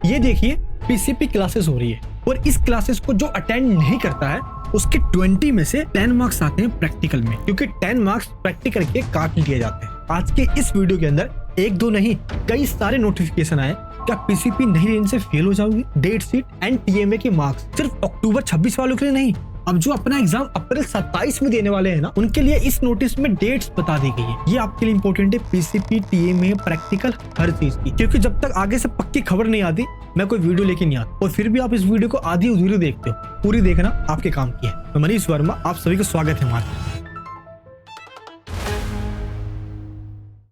ये देखिए PCP classes हो रही है और इस क्लासेस को जो अटेंड नहीं करता है उसके 20 में से 10 मार्क्स आते हैं प्रैक्टिकल में, क्योंकि 10 मार्क्स प्रैक्टिकल के काट लिए जाते हैं। आज के इस वीडियो के अंदर एक दो नहीं कई सारे नोटिफिकेशन आए। क्या पीसीपी नहीं लेने से फेल हो जाओगे? डेट शीट एंड टीएमए के मार्क्स सिर्फ अक्टूबर 26 वालों के लिए नहीं, अब जो अपना एग्जाम अप्रैल 27 में देने वाले हैं ना, उनके लिए इस नोटिस में डेट्स बता दी गई है। ये आपके लिए इंपॉर्टेंट है, पीसीपी, टीएमए, प्रैक्टिकल, हर चीज की, क्योंकि जब तक आगे से पक्की खबर नहीं आती मैं कोई वीडियो लेके नहीं आता और फिर भी आप इस वीडियो को आधी अधूरी देखते हो। पूरी देखना आपके काम की है। मैं मनीष वर्मा, आप सभी का स्वागत है हमारे।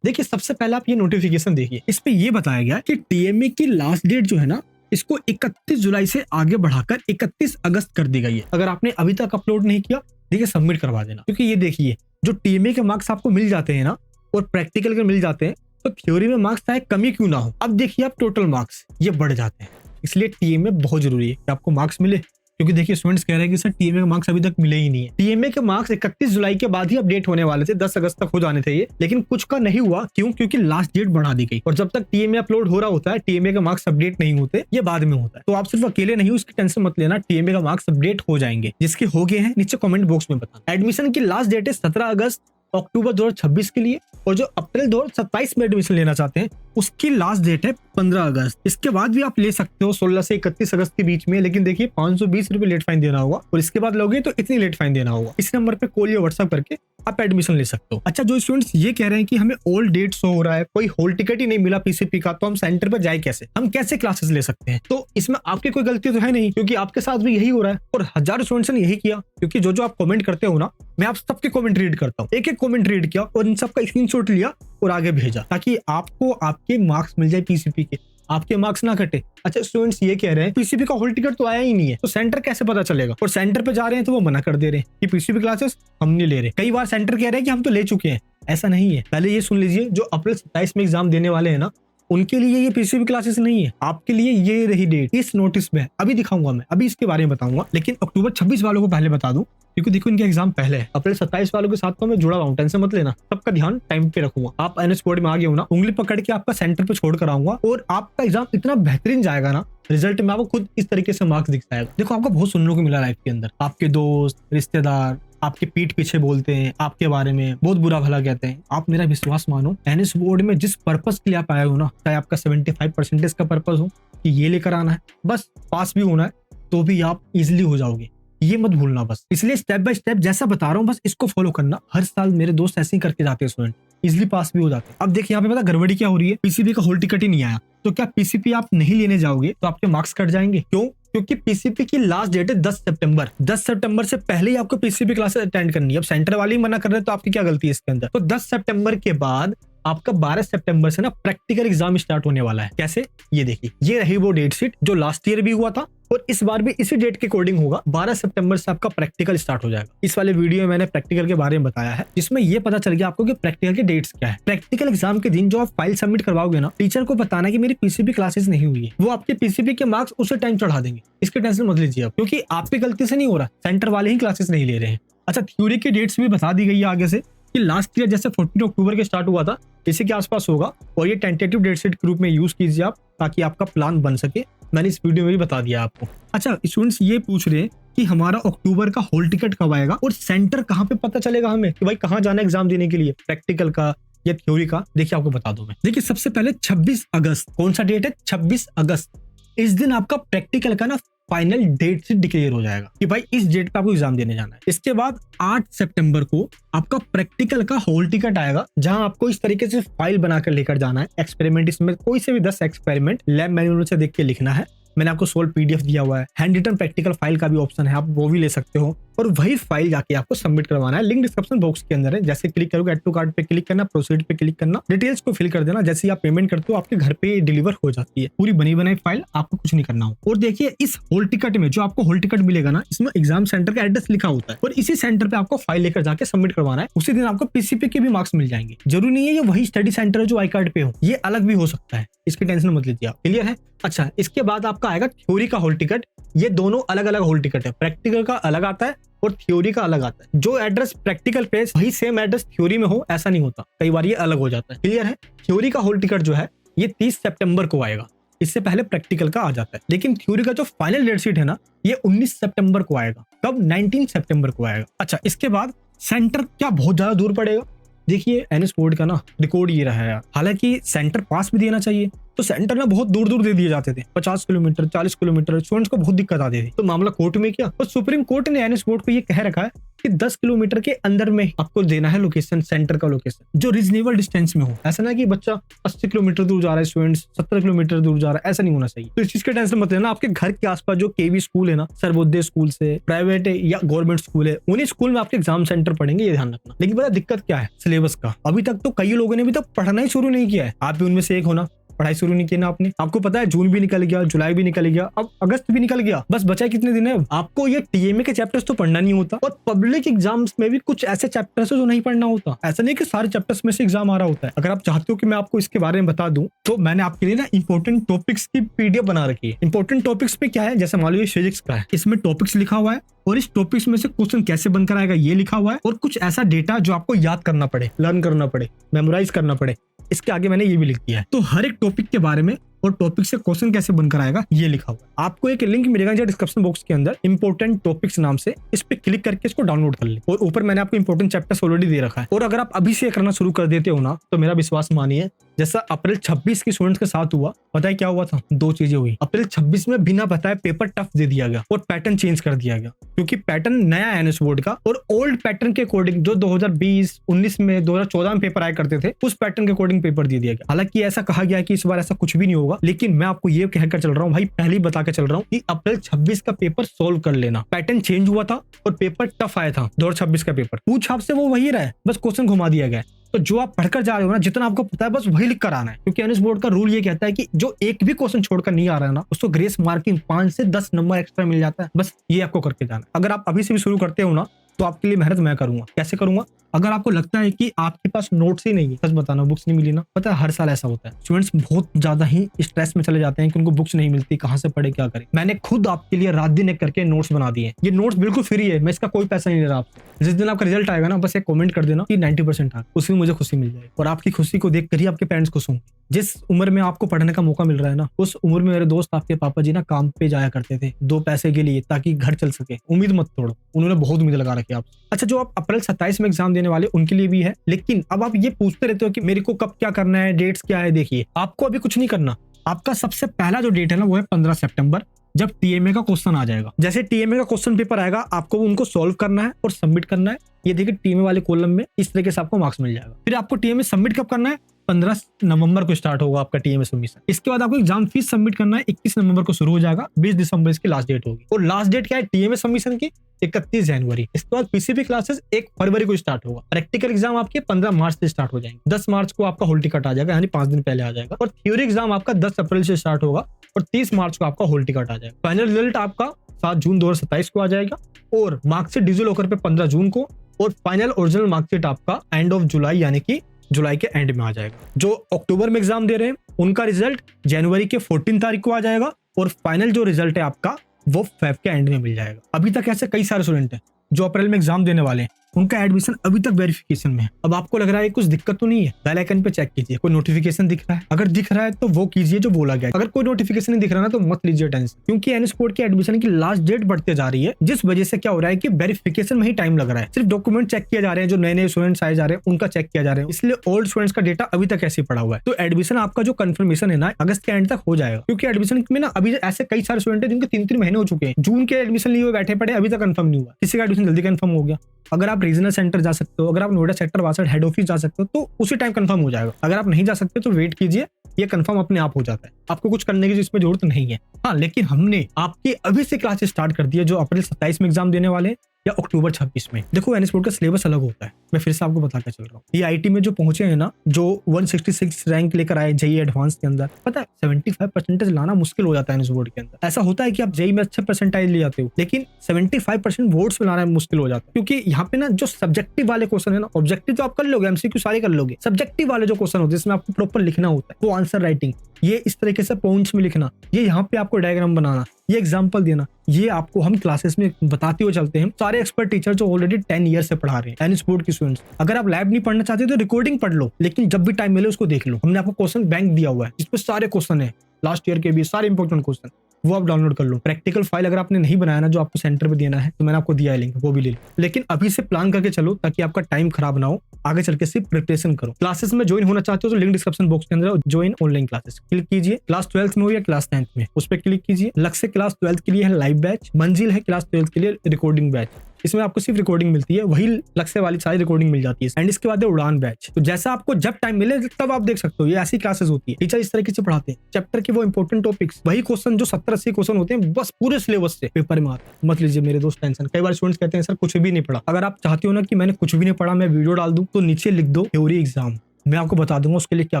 देखिए सबसे पहले आप ये नोटिफिकेशन देखिए, इस पे ये बताया गया कि टीएमए की लास्ट डेट जो है ना, इसको 31 जुलाई से आगे बढ़ाकर 31 अगस्त कर दी गई है। अगर आपने अभी तक अपलोड नहीं किया, देखिए सबमिट करवा देना, क्योंकि ये देखिए जो टीएमए के मार्क्स आपको मिल जाते हैं ना और प्रैक्टिकल के मिल जाते हैं, तो थ्योरी में मार्क्स चाहे कमी क्यों ना हो, अब देखिए आप टोटल मार्क्स ये बढ़ जाते हैं। इसलिए टीएमए बहुत जरूरी है कि आपको मार्क्स मिले, क्योंकि देखिए स्टूडेंट्स कह रहे हैं कि सर टीएमए के मार्क्स अभी तक मिले ही नहीं है। टीएमए के मार्क्स 31 जुलाई के बाद ही अपडेट होने वाले थे, 10 अगस्त तक हो जाने थे ये, लेकिन कुछ का नहीं हुआ। क्यों? क्योंकि लास्ट डेट बढ़ा दी गई और जब तक टीएमए अपलोड हो रहा होता है टीएमए के मार्क्स अपडेट नहीं होते, ये बाद में होता है। तो आप सिर्फ अकेले नहीं हो, इसकी टेंशन मत लेना, टीएमए का मार्क्स अपडेट हो जाएंगे। जिसके हो गए हैं नीचे कमेंट बॉक्स में बताना। एडमिशन की लास्ट डेट है 17 अगस्त अक्टूबर 2026 के लिए, और जो अप्रैल 2027 में एडमिशन लेना चाहते हैं उसकी लास्ट डेट है 15 अगस्त। इसके बाद भी आप ले सकते हो 16 से 31 अगस्त के बीच में, लेकिन देखिए 520 रुपए लेट फाइन देना होगा और इसके बाद लोगे तो इतनी लेट फाइन देना होगा। इस नंबर पे कॉल या व्हाट्सएप करके आप एडमिशन ले सकते हो। अच्छा, जो स्टूडेंट्स ये कह रहे हैं कि हमें ओल्ड डेट शो हो रहा है, कोई हॉल टिकट ही नहीं मिला पीसीपी का, तो हम सेंटर पर जाए कैसे, हम कैसे क्लासेस ले सकते हैं? तो इसमें आपकी कोई गलती तो है नहीं, क्योंकि आपके साथ भी यही हो रहा है और हजारों स्टूडेंट्स ने यही किया। क्योंकि जो आप कमेंट करते हो ना, मैं आप सबके कमेंट रीड करता हूँ, एक एक कमेंट रीड किया और इन सबका स्क्रीनशॉट लिया और आगे भेजा, ताकि आपको आपके मार्क्स मिल जाए पीसीपी के, आपके मार्क्स ना कटे। अच्छा, स्टूडेंट्स ये कह रहे हैं पीसीपी का हॉल टिकट तो आया ही नहीं है, तो सेंटर कैसे पता चलेगा? और सेंटर पे जा रहे हैं तो वो मना कर दे रहे हैं कि पीसीपी क्लासेस हम नहीं ले रहे। कई बार सेंटर कह रहे हैं कि हम तो ले चुके हैं, ऐसा नहीं है। पहले ये सुन लीजिए, जो अप्रैल 27 में एग्जाम देने वाले हैं ना, उनके लिए ये पीसीबी क्लासेस नहीं है, आपके लिए ये रही डेट इस नोटिस में। अभी दिखाऊंगा मैं, अभी इसके बारे में बताऊंगा, लेकिन अक्टूबर 26 वालों को पहले बता दूं, क्योंकि देखो इनके एग्जाम पहले है। अप्रैल 27 वालों के साथ तो मैं जुड़ा हुआ हूं, टेंशन मत लेना, सबका ध्यान टाइम पे रखूंगा। आप एनएस बोर्ड में आ गए हो ना, उंगली पकड़ के आपका सेंटर पे छोड़ कर आऊंगा और आपका एग्जाम इतना बेहतरीन जाएगा ना, रिजल्ट में आपको खुद इस तरीके से मार्क्स दिखाएगा। देखो आपको बहुत सुनने को मिला लाइफ के अंदर, आपके दोस्त रिश्तेदार आपके पीठ पीछे बोलते हैं, आपके बारे में बहुत बुरा भला कहते हैं। आप मेरा विश्वास मानो, एनएस बोर्ड में जिस पर्पस के लिए आप आए हो ना, चाहे आपका 75% का पर्पस हो कि ये लेकर आना है, बस पास भी होना है, तो भी आप इजिली हो जाओगे, ये मत भूलना बस। इसलिए स्टेप बाय स्टेप जैसा बता रहा हूँ बस इसको फॉलो करना। हर साल मेरे दोस्त ऐसे ही करके जाते हैं, स्टूडेंट इजिली पास भी हो जाते हैं। अब देखिए यहाँ पे पता गड़बड़ी क्या हो रही है, पीसीबी का हॉल टिकट ही नहीं आया, तो क्या पीसीपी आप नहीं लेने जाओगे तो आपके मार्क्स कट जाएंगे? क्यों? क्योंकि पीसीपी की लास्ट डेट है 10 सितंबर। 10 सितंबर से पहले ही आपको पीसीपी क्लासेस अटेंड करनी है। अब सेंटर वाले ही मना कर रहे हैं तो आपकी क्या गलती है इसके अंदर? तो 10 सितंबर के बाद आपका 12 सितंबर से ना प्रैक्टिकल एग्जाम स्टार्ट होने वाला है। कैसे? ये देखिए, ये रही वो डेट शीट जो लास्ट ईयर भी हुआ था और इस बार भी इसी डेट के अकॉर्डिंग होगा। 12 सितंबर से आपका प्रैक्टिकल स्टार्ट हो जाएगा। इस वाले वीडियो में मैंने प्रैक्टिकल के बारे में बताया है, जिसमें ये पता चल गया आपको कि प्रैक्टिकल के डेट्स क्या है। प्रैक्टिकल एग्जाम के दिन जो आप फाइल सबमिट करवाओगे ना, टीचर को बताना कि मेरी पीसीबी क्लासेस नहीं हुई है, वो आपके पीसीबी के मार्क्स उसी टाइम चढ़ा देंगे। इसकी टेंशन मत लीजिए आप, क्योंकि आपकी गलती से नहीं हो रहा, सेंटर वाले ही क्लासेस नहीं ले रहे हैं। अच्छा, थ्योरी की डेट्स भी बता दी गई है आगे से कि लास्ट ईयर जैसे 14 अक्टूबर के स्टार्ट हुआ था, इसी के आसपास होगा, और ये टेंटेटिव डेट शीट के रूप में यूज कीजिए आप, ताकि आपका प्लान बन सके। मैंने इस वीडियो में भी बता दिया आपको। अच्छा, स्टूडेंट्स ये पूछ रहे हैं कि हमारा अक्टूबर का हॉल टिकट कब आएगा और सेंटर कहाँ पे पता चलेगा हमें कि भाई कहाँ जाना एग्जाम देने के लिए, प्रैक्टिकल का या थ्योरी का? देखिए आपको बता दूं मैं। देखिए सबसे पहले 26 अगस्त, कौन सा डेट है? 26 अगस्त। इस दिन आपका प्रैक्टिकल का ना फाइनल डेट से डिक्लेयर हो जाएगा कि भाई इस डेट पे आपको एग्जाम देने जाना है। इसके बाद 8 सितंबर को आपका प्रैक्टिकल का हॉल टिकट आएगा, जहां आपको इस तरीके से फाइल बनाकर लेकर जाना है। एक्सपेरिमेंट, इसमें कोई से भी 10 एक्सपेरिमेंट लैब मैनुअल से देख के लिखना है। मैंने आपको सोल्व पीडीएफ दिया हुआ है, हैंड रिटन प्रैक्टिकल फाइल का भी ऑप्शन है, आप वो भी ले सकते हो, और वही फाइल जाके आपको सबमिट करवाना है। लिंक डिस्क्रिप्शन बॉक्स के अंदर है, जैसे क्लिक करोगे एड टू कार्ट पे क्लिक करना, प्रोसीड पे क्लिक करना, डिटेल्स को फिल कर देना। जैसे आप पेमेंट करते हो आपके घर पे डिलीवर हो जाती है, पूरी बनी बनाई फाइल, आपको कुछ नहीं करना हो। और देखिए इस हॉल टिकट में जो आपको हॉल टिकट मिलेगा ना, इसमें एग्जाम सेंटर का एड्रेस लिखा होता है और इसी सेंटर पे आपको फाइल लेकर जाके सबमिट करवाना है। उसी दिन आपको पीसीपी के भी मार्क्स मिल जाएंगे। जरूरी नहीं है ये वही स्टडी सेंटर है जो आई कार्ड पे हो, ये अलग भी हो सकता है, इसकी टेंशन मत लीजिए आप। क्लियर है? अच्छा, इसके बाद आपका आएगा थ्योरी का हॉल टिकट। ये दोनों अलग अलग हॉल टिकट है, प्रैक्टिकल का अलग आता है और थ्योरी का अलग आता है। जो एड्रेस प्रैक्टिकल पे वही सेम एड्रेस थ्योरी में हो, ऐसा नहीं होता, कई बार ये अलग हो जाता है। क्लियर है? थ्योरी का हॉल टिकट जो है ये 30 सितंबर को आएगा इससे पहले प्रैक्टिकल का आ जाता है। लेकिन थ्योरी का जो फाइनल डेट शीट है ना, ये 19 सितंबर को आएगा। कब? 19 सितंबर को आएगा। अच्छा, इसके बाद सेंटर क्या बहुत ज्यादा दूर पड़ेगा? देखिए एनएस बोर्ड का ना रिकॉर्ड ये रहा है यार, हालांकि सेंटर पास भी देना चाहिए तो सेंटर ना बहुत दूर दूर दे दिए जाते थे, 50 किलोमीटर 40 किलोमीटर। स्टूडेंट्स को बहुत दिक्कत आती थी, तो मामला कोर्ट में किया और सुप्रीम कोर्ट ने एनएस बोर्ड को ये कह रखा है कि 10 किलोमीटर के अंदर में आपको देना है लोकेशन, सेंटर का लोकेशन जो रीजनेबल डिस्टेंस में हो। ऐसा ना कि बच्चा 80 किलोमीटर दूर जा रहा है, स्टूडेंट्स 70 किलोमीटर दूर जा रहा है, ऐसा नहीं होना चाहिए। तो इस चीज के टेंशन मत लेना। आपके घर के आसपास जो केवी स्कूल है ना, सर्वोदय स्कूल से प्राइवेट है या गवर्नमेंट स्कूल है, उन्हीं स्कूल में आपके एग्जाम सेंटर पड़ेंगे, ये ध्यान रखना। लेकिन पता दिक्कत क्या है? सिलेबस का। अभी तक तो कई लोगों ने अभी तक पढ़ना ही शुरू नहीं किया है, आप भी उनमें से एक होना। पढ़ाई शुरू नहीं की ना आपने। आपको पता है जून भी निकल गया, जुलाई भी निकल गया, अब अगस्त भी निकल गया, बस बचा कितने दिन है? आपको ये टीएमए के चैप्टर्स तो पढ़ना नहीं होता और पब्लिक एग्जाम्स में भी कुछ ऐसे चैप्टर्स है जो नहीं पढ़ना होता। ऐसा नहीं कि सारे चैप्टर्स में से एग्जाम आ रहा होता है। अगर आप चाहते हो कि मैं आपको इसके बारे में बता दूं तो मैंने आपके लिए ना इंपॉर्टेंट टॉपिक्स की पीडीएफ बना रखी है। इंपॉर्टेंट टॉपिक्स में क्या है, जैसे मान लीजिए फिजिक्स का है, इसमें टॉपिक्स लिखा हुआ है और इस टॉपिक्स में से क्वेश्चन कैसे बनकर आएगा ये लिखा हुआ है, और कुछ ऐसा डेटा जो आपको याद करना पड़े, लर्न करना पड़े, मेमोराइज करना पड़े, इसके आगे मैंने ये भी लिख दिया है। तो हर एक टॉपिक के बारे में और टॉपिक से क्वेश्चन कैसे बनकर आएगा ये लिखा हुआ है। आपको एक लिंक मिलेगा डिस्क्रिप्शन बॉक्स के अंदर, इंपॉर्टेंट टॉपिक्स नाम से, इस पे क्लिक करके इसको डाउनलोड कर ले। और ऊपर मैंने आपको इंपॉर्टेंट चैप्टर्स ऑलरेडी दे रखा है। और अगर आप अभी से करना शुरू कर देते हो ना तो मेरा विश्वास मानिए, जैसा अप्रैल 26 के स्टूडेंट्स के साथ हुआ, पता है क्या हुआ था? दो चीजें हुई। अप्रैल 26 में बिना बताए पेपर टफ दे दिया गया और पैटर्न चेंज कर दिया गया, क्योंकि पैटर्न नया है एनएस बोर्ड का, और ओल्ड पैटर्न के अकॉर्डिंग जो 2020, 19 में, 2014 में पेपर आया करते थे उस पैटर्न के अकॉर्डिंग पेपर दे दिया गया। हालांकि ऐसा कहा गया कि इस बार ऐसा कुछ भी नहीं होगा, लेकिन मैं आपको ये कहकर चल रहा हूँ भाई, पहले ही बता के चल रहा हूँ कि अप्रैल 26 का पेपर सोल्व कर लेना। पैटर्न चेंज हुआ था और पेपर टफ आया था 2026 का पेपर। पूछ आपसे वो वही रहा है, बस क्वेश्चन घुमा दिया गया। तो जो आप पढ़कर जा रहे हो ना, जितना आपको पता है बस वही लिख कर आना है, क्योंकि एनएस बोर्ड का रूल ये कहता है कि जो एक भी क्वेश्चन छोड़कर नहीं आ रहा है ना, उसको ग्रेस मार्किंग 5 से 10 नंबर एक्स्ट्रा मिल जाता है। बस ये आपको करके जाना है। अगर आप अभी से भी शुरू करते हो ना तो आपके लिए मेहनत मैं करूंगा। कैसे करूंगा? अगर आपको लगता है कि आपके पास नोट्स ही नहीं है, सच बताना बुक्स नहीं मिली ना, पता है हर साल ऐसा होता है, स्टूडेंट्स बहुत ज्यादा ही स्ट्रेस में चले जाते हैं कि उनको बुक्स नहीं मिलती, कहां से पढ़े क्या करें। मैंने खुद आपके लिए रात दिन एक करके नोट्स बना दिए। ये नोट्स बिल्कुल फ्री है, मैं इसका कोई पैसा नहीं ले रहा आपसे। जिस दिन आपका रिजल्ट आएगा ना, बस एक कमेंट कर देना कि 90% आ, उसमें मुझे खुशी मिल जाएगी। और आपकी खुशी को देख कर ही आपके पेरेंट्स खुश होंगे। जिस उम्र में आपको पढ़ने का मौका मिल रहा है ना, उस उम्र में मेरे दोस्त आपके पापा जी ना काम पे जाया करते थे 2 पैसे के लिए, ताकि घर चल सके। उम्मीद मत तोड़ो, उन्होंने बहुत उम्मीद लगा रखी है आपसे। अच्छा, जो आप अप्रैल 27 में एग्जाम देने वाले उनके लिए भी है, लेकिन अब आप ये पूछते रहते हो कि मेरे को कब क्या करना है, डेट्स क्या है। देखिए, आपको अभी कुछ नहीं करना। आपका सबसे पहला जो डेट है ना वो है 15 सितंबर, जब टीएमए का क्वेश्चन आ जाएगा। जैसे टीएमए का क्वेश्चन पेपर आएगा, आपको उनको सॉल्व करना है और सबमिट करना है। ये देखिए टीएमए वाले कॉलम में इस तरीके से आपको मार्क्स मिल जाएगा। फिर आपको टीएमए सबमिट कब करना है? 15 नवंबर को स्टार्ट होगा आपका टीएमए सबमिशन। इसके बाद आपको एग्जाम फीस सबमिट करना है, 21 नवंबर को शुरू हो जाएगा, 20 दिसंबर इसकी लास्ट डेट होगी। और लास्ट डेट क्या है टीएमए सबमिशन की? 31 जनवरी। इसके बाद पीसीपी क्लासेस 1 फरवरी को स्टार्ट होगा। प्रैक्टिकल एग्जाम आपके 15 मार्च से स्टार्ट हो जाएंगे। 10 मार्च को आपका हॉल टिकट आ जाएगा, यानी 5 दिन पहले आ जाएगा। और थ्योरी एग्जाम आपका 10 अप्रैल से स्टार्ट होगा और 30 मार्च को आपका हॉल टिकट आ जाएगा। फाइनल रिजल्ट आपका 7 जून 2027 को आ जाएगा और मार्कशीट डिजिटल लॉकर पे 15 जून को, और फाइनल ओरिजिनल मार्कशीट आपका एंड ऑफ जुलाई, यानी कि जुलाई के एंड में आ जाएगा। जो अक्टूबर में एग्जाम दे रहे हैं उनका रिजल्ट जनवरी के 14 तारीख को आ जाएगा और फाइनल जो रिजल्ट है आपका वो फेब के एंड में मिल जाएगा। अभी तक ऐसे कई सारे स्टूडेंट हैं जो अप्रैल में एग्जाम देने वाले हैं, उनका एडमिशन अभी तक वेरिफिकेशन में है। अब आपको लग रहा है कुछ दिक्कत तो नहीं है, बेल आइकन पे चेक कीजिए, कोई नोटिफिकेशन दिख रहा है? अगर दिख रहा है तो वो कीजिए जो बोला गया। अगर कोई नोटिफिकेशन नहीं दिख रहा ना तो मत लीजिए टेंशन, क्योंकि एनएस बोर्ड की एडमिशन की लास्ट डेट बढ़ते जा रही है, जिस वजह से क्या हो रहा है कि वेरिफिकेशन में ही टाइम लग रहा है। सिर्फ डॉक्यूमेंट चेक किए जा रहे हैं, जो नए नए स्टूडेंट्स आए जा रहे हैं उनका चेक किया जा रहा है, इसलिए ओल्ड स्टूडेंट्स का डेटा अभी तक ऐसे पड़ा हुआ है। तो एडमिशन आपका जो कंफर्मेशन है ना अगस्त के एंड तक हो जाएगा, क्योंकि एडमिशन में ना अभी ऐसे कई सारे स्टूडेंट है जिनके 3-3 महीने हो चुके हैं, जून के एडमिशन लिए हुए बैठे पड़े, अभी तक कंफर्म नहीं हुआ। किसी का एडमिशन जल्दी कंफर्म हो गया। अगर आप रीजनल सेंटर जा सकते हो, अगर आप नोएडा सेक्टर वासठ हेड ऑफिस जा सकते हो तो उसी टाइम कंफर्म हो जाएगा। अगर आप नहीं जा सकते तो वेट कीजिए, ये कंफर्म अपने आप हो जाता है, आपको कुछ करने की इसमें जरूरत नहीं है। हाँ, लेकिन हमने आपके अभी से क्लासेस स्टार्ट कर दिया जो अप्रैल 27 में एग्जाम देने वाले या अक्टूबर 26 में। देखो एनएस बोर्ड का सिलेबस अलग होता है, मैं फिर से आपको बता के चल रहा हूँ। ये आईटी में जो पहुंचे हैं ना, जो 166 रैंक लेकर आए जेईई एडवांस के अंदर, पता है 75% लाना मुश्किल हो जाता है एनएस बोर्ड के अंदर। ऐसा होता है कि आप जेईई में अच्छे परसेंटाइल ले जाते हो, लेकिन 75% बोर्ड्स में लाना मुश्किल हो जाता है, क्योंकि यहाँ पे ना जो सब्जेक्टिव वाले क्वेश्चन है ना, ऑब्जेक्टिव तो आप कर लोगे, एमसीक्यू सारे कर लोगे, सब्जेक्टिव वाले जो क्वेश्चन होते हैं जिसमें आपको प्रॉपर लिखना होता है, वो आंसर राइटिंग, ये इस तरीके से पॉइंट्स में लिखना, ये यहाँ पे आपको डायग्राम बनाना, ये एग्जांपल देना, ये आपको हम क्लासेस में बताते हुए चलते हैं। सारे एक्सपर्ट टीचर जो ऑलरेडी 10 ईयर से पढ़ा रहे हैं एनएस बोर्ड के स्टूडेंट्स। अगर आप लैब नहीं पढ़ना चाहते तो रिकॉर्डिंग पढ़ लो, लेकिन जब भी टाइम मिले उसको देख लो। हमने आपको क्वेश्चन बैंक दिया हुआ है जिसमें सारे क्वेश्चन है, लास्ट ईयर के भी सारे इंपॉर्टेंट क्वेश्चन, वो आप डाउनलोड कर लो। प्रैक्टिकल फाइल अगर आपने नहीं बनाया ना, जो आपको सेंटर पे देना है, तो मैंने आपको दिया है लिंक, वो भी ले लो। लेकिन अभी से प्लान करके चलो ताकि आपका टाइम खराब ना हो, आगे चल के सिर्फ प्रिपरेशन करो। क्लासेस में ज्वाइन होना चाहते हो तो लिंक डिस्क्रिप्शन बॉक्स के अंदर, ज्वाइन ऑनलाइन क्लासेस क्लिक कीजिए। क्लास 12th में हो या क्लास 10th में, उस पर क्लिक कीजिए। लक्ष्य क्लास 12th के लिए है लाइव बैच, मंजिल है क्लास 12th के लिए रिकॉर्डिंग बैच। इसमें आपको सिर्फ रिकॉर्डिंग मिलती है, वही लक्ष्य वाली सारी रिकॉर्डिंग मिल जाती है। एंड इसके बाद है उड़ान बैच। तो जैसा आपको जब टाइम मिले तब आप देख सकते हो, ये ऐसी क्लासेस होती है। टीचर इस तरीके से पढ़ाते हैं, चैप्टर के वो इंपॉर्टेंट टॉपिक्स, वही क्वेश्चन जो 70-80 क्वेश्चन होते हैं, बस पूरे सिलेबस से पेपर में आते। मत लीजिए मेरे दोस्त टेंशन। कई बार स्टूडेंट्स कहते हैं सर कुछ भी नहीं पढ़ा। अगर आप चाहते हो ना कि मैंने कुछ भी नहीं पढ़ा, मैं वीडियो डाल दूं, तो नीचे लिख दो थ्योरी एग्जाम, मैं आपको बता दूंगा उसके लिए क्या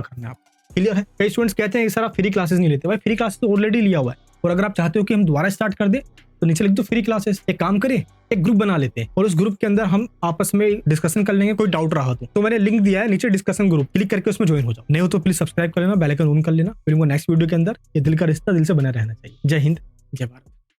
करना है आपको। क्लियर है? कई स्टूडेंट्स कहते हैं सर आप फ्री क्लासेस नहीं लेते। भाई फ्री क्लासेस तो ऑलरेडी लिया हुआ है, और अगर आप चाहते हो कि हम दोबारा स्टार्ट कर दे तो नीचे लिख दो फ्री क्लासेस। एक काम करें, एक ग्रुप बना लेते हैं और उस ग्रुप के अंदर हम आपस में डिस्कशन कर लेंगे, कोई डाउट रहा तो मैंने लिंक दिया है नीचे डिस्कशन ग्रुप, क्लिक करके उसमें ज्वाइन हो जाओ। नहीं हो तो प्लीज सब्सक्राइब कर लेना, बेल आइकन ऑन कर लेना। फिर नेक्स्ट वीडियो के अंदर ये दिल का रिश्ता दिल से बना रहना चाहिए। जय हिंद, जय भारत।